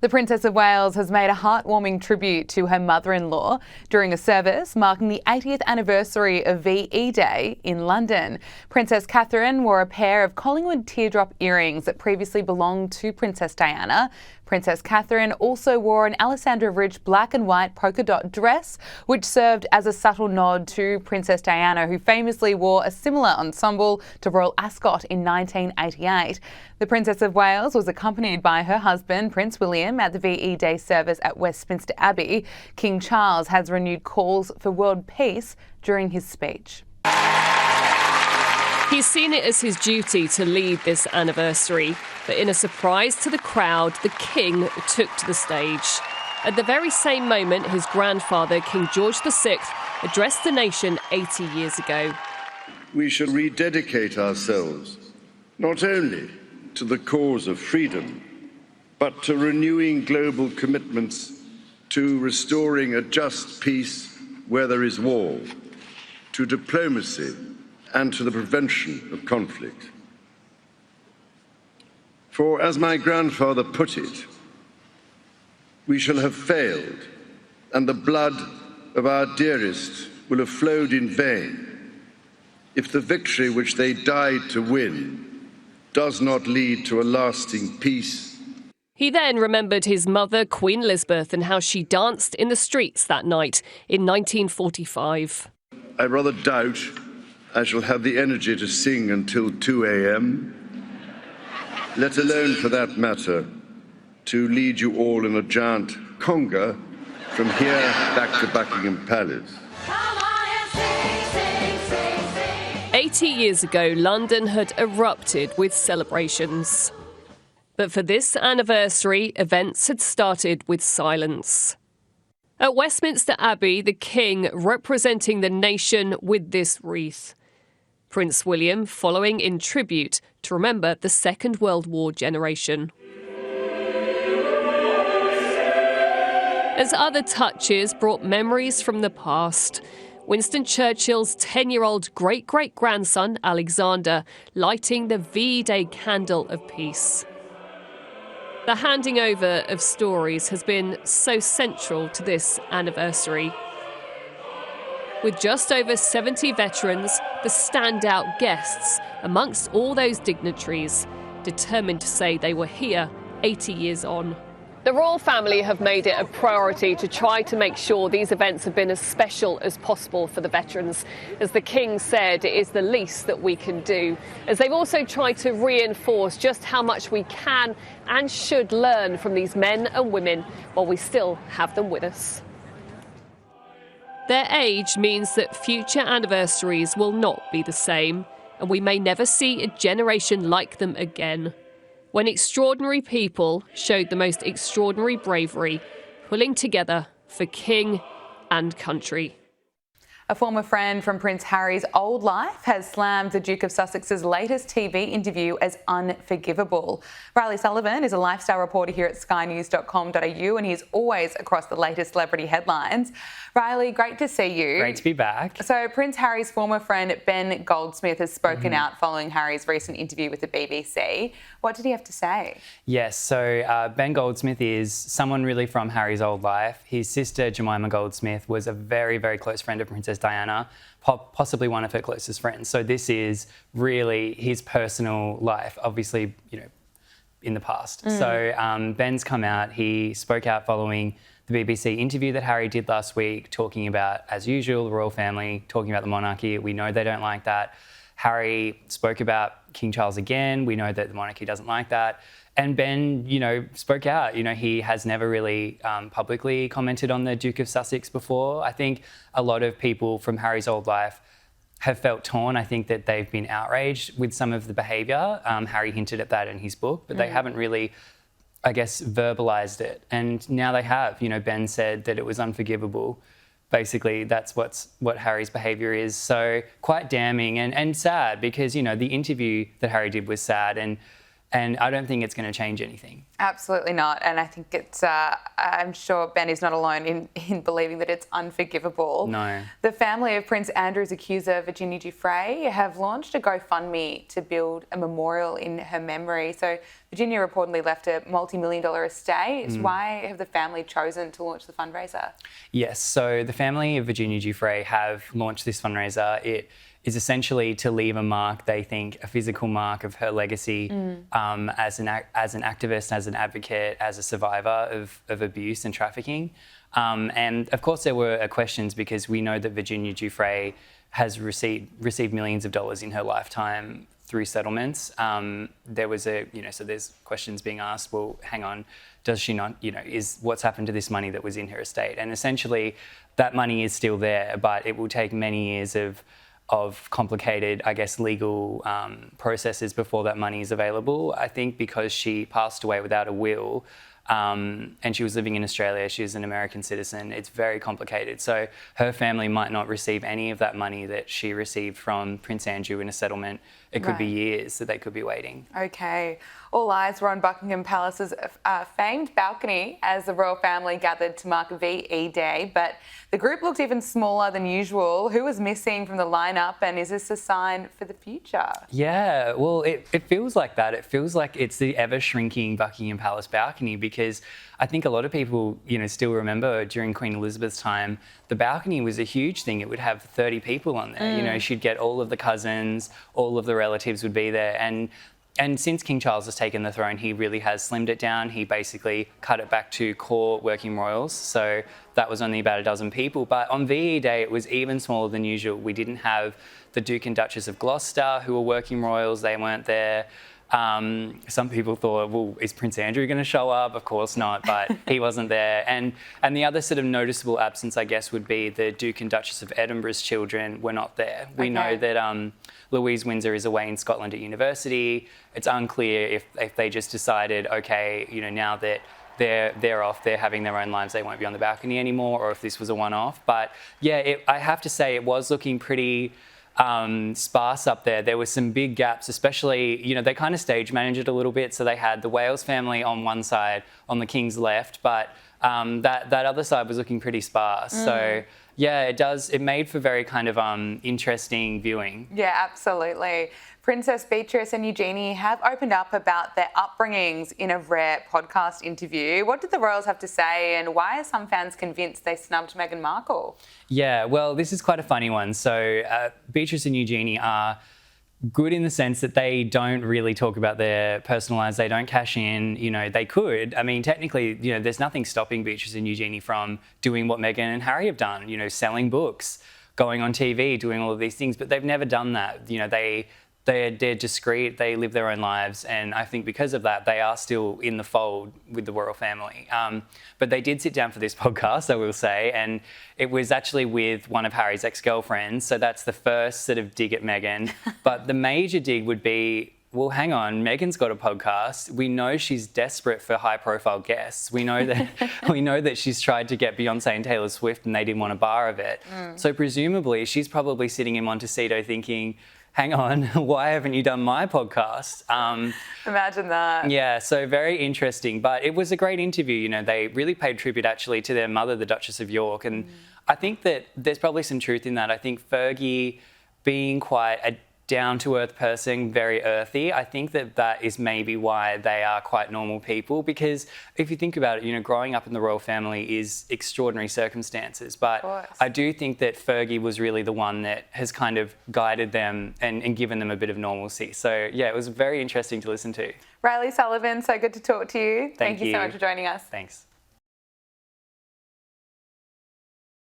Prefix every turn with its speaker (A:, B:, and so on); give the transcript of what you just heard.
A: The Princess of Wales has made a heartwarming tribute to her mother-in-law during a service marking the 80th anniversary of VE Day in London. Princess Catherine wore a pair of Collingwood teardrop earrings that previously belonged to Princess Diana. Princess Catherine also wore an Alessandra Rich black and white polka dot dress, which served as a subtle nod to Princess Diana, who famously wore a similar ensemble to Royal Ascot in 1988. The Princess of Wales was accompanied by her husband, Prince William, at the VE Day service at Westminster Abbey. King Charles has renewed calls for world peace during his speech.
B: He's seen it as his duty to lead this anniversary, but in a surprise to the crowd, the King took to the stage. At the very same moment, his grandfather, King George VI, addressed the nation 80 years ago.
C: We shall rededicate ourselves not only to the cause of freedom, but to renewing global commitments to restoring a just peace where there is war, to diplomacy, and to the prevention of conflict. For, as my grandfather put it, we shall have failed, and the blood of our dearest will have flowed in vain if the victory which they died to win does not lead to a lasting peace.
B: He then remembered his mother, Queen Elizabeth, and how she danced in the streets that night in 1945.
C: I rather doubt I shall have the energy to sing until 2 a.m., let alone, for that matter, to lead you all in a giant conga from here back to Buckingham Palace.
B: 80 years ago, London had erupted with celebrations. But for this anniversary, events had started with silence. At Westminster Abbey, the King representing the nation with this wreath. Prince William following in tribute to remember the Second World War generation. As other touches brought memories from the past, Winston Churchill's 10-year-old great-great-grandson, Alexander, lighting the VE Day candle of peace. The handing over of stories has been so central to this anniversary. With just over 70 veterans, the standout guests amongst all those dignitaries, determined to say they were here 80 years on. The royal family have made it a priority to try to make sure these events have been as special as possible for the veterans. As the King said, it is the least that we can do. As they've also tried to reinforce just how much we can and should learn from these men and women while we still have them with us. Their age means that future anniversaries will not be the same, and we may never see a generation like them again. When extraordinary people showed the most extraordinary bravery, pulling together for king and country.
A: A former friend from Prince Harry's old life has slammed the Duke of Sussex's latest TV interview as unforgivable. Riley Sullivan is a lifestyle reporter here at skynews.com.au and he's always across the latest celebrity headlines. Riley, great to see you.
D: Great to be back.
A: So Prince Harry's former friend Ben Goldsmith has spoken out following Harry's recent interview with the BBC. What did he have to say?
D: Yes, so Ben Goldsmith is someone really from Harry's old life. His sister Jemima Goldsmith was a very, very close friend of Princess Diana, possibly one of her closest friends. So this is really his personal life, obviously, in the past. So Ben's come out, he spoke out following the BBC interview that Harry did last week, talking about, as usual, the royal family, talking about the monarchy. We know they don't like that. Harry spoke about King Charles again. We know that the monarchy doesn't like that. And Ben, spoke out. He has never really publicly commented on the Duke of Sussex before. I think a lot of people from Harry's old life have felt torn. I think that they've been outraged with some of the behaviour. Harry hinted at that in his book, but they haven't really, I guess, verbalised it. And now they have. Ben said that it was unforgivable. Basically, that's what Harry's behaviour is. So quite damning and sad because, the interview that Harry did was sad. And And I don't think it's going to change anything.
A: Absolutely not. And I think it's, I'm sure Ben is not alone in believing that it's unforgivable.
D: No.
A: The family of Prince Andrew's accuser, Virginia Giuffre, have launched a GoFundMe to build a memorial in her memory. So Virginia reportedly left a multi-million-dollar estate. Why have the family chosen to launch the fundraiser? Yes,
D: so the family of Virginia Giuffre have launched this fundraiser. It is essentially to leave a mark, they think, a physical mark of her legacy as an activist, as an advocate, as a survivor of abuse and trafficking. And of course there were questions because we know that Virginia Giuffre has received millions of dollars in her lifetime through settlements. There was so there's questions being asked, well, hang on, does she not, is what's happened to this money that was in her estate? And essentially that money is still there, but it will take many years of complicated, I guess, legal processes before that money is available. I think because she passed away without a will and she was living in Australia, she was an American citizen, it's very complicated. So her family might not receive any of that money that she received from Prince Andrew in a settlement. It could be years that they could be waiting.
A: Okay. All eyes were on Buckingham Palace's famed balcony as the royal family gathered to mark VE Day, but the group looked even smaller than usual. Who was missing from the lineup, and is this a sign for the future?
D: Yeah, well, it feels like that. It feels like it's the ever-shrinking Buckingham Palace balcony because I think a lot of people, still remember during Queen Elizabeth's time, the balcony was a huge thing. It would have 30 people on there. She'd get all of the cousins, all of the relatives would be there. And since King Charles has taken the throne, he really has slimmed it down. He basically cut it back to core working royals. So that was only about a dozen people. But on VE Day, it was even smaller than usual. We didn't have the Duke and Duchess of Gloucester, who were working royals. They weren't there. Some people thought, well, is Prince Andrew going to show up? Of course not, but he wasn't there. And the other sort of noticeable absence, I guess, would be the Duke and Duchess of Edinburgh's children were not there. We know that Louise Windsor is away in Scotland at university. It's unclear if they just decided, okay, now that they're off, they're having their own lives, they won't be on the balcony anymore, or if this was a one-off. But yeah, I have to say it was looking pretty sparse up there. There were some big gaps, especially, they kind of stage managed it a little bit. So they had the Wales family on one side, on the King's left, but that other side was looking pretty sparse. So yeah, it made for very kind of interesting viewing. Yeah, absolutely. Princess Beatrice and Eugenie have opened up about their upbringings in a rare podcast interview. What did the royals have to say, and why are some fans convinced they snubbed Meghan Markle? Yeah, well, this is quite a funny one. So Beatrice and Eugenie are good in the sense that they don't really talk about their personal lives. They don't cash in. They could. I mean, technically, there's nothing stopping Beatrice and Eugenie from doing what Meghan and Harry have done, selling books, going on TV, doing all of these things, but they've never done that. They're discreet, they live their own lives, and I think because of that, they are still in the fold with the royal family. But they did sit down for this podcast, I will say, and it was actually with one of Harry's ex-girlfriends, so that's the first sort of dig at Meghan. But the major dig would be, well, hang on, Meghan's got a podcast. We know she's desperate for high-profile guests. We know that she's tried to get Beyonce and Taylor Swift, and they didn't want a bar of it. So presumably, she's probably sitting in Montecito thinking, hang on, why haven't you done my podcast? Imagine that. Yeah, so very interesting. But it was a great interview. They really paid tribute actually to their mother, the Duchess of York. And I think that there's probably some truth in that. I think Fergie being quite a down-to-earth person, very earthy, I think that is maybe why they are quite normal people, because if you think about it, growing up in the royal family is extraordinary circumstances, but I do think that Fergie was really the one that has kind of guided them and given them a bit of normalcy. So yeah, it was very interesting to listen to. Riley Sullivan, so good to talk to you. Thank you so much for joining us. Thanks.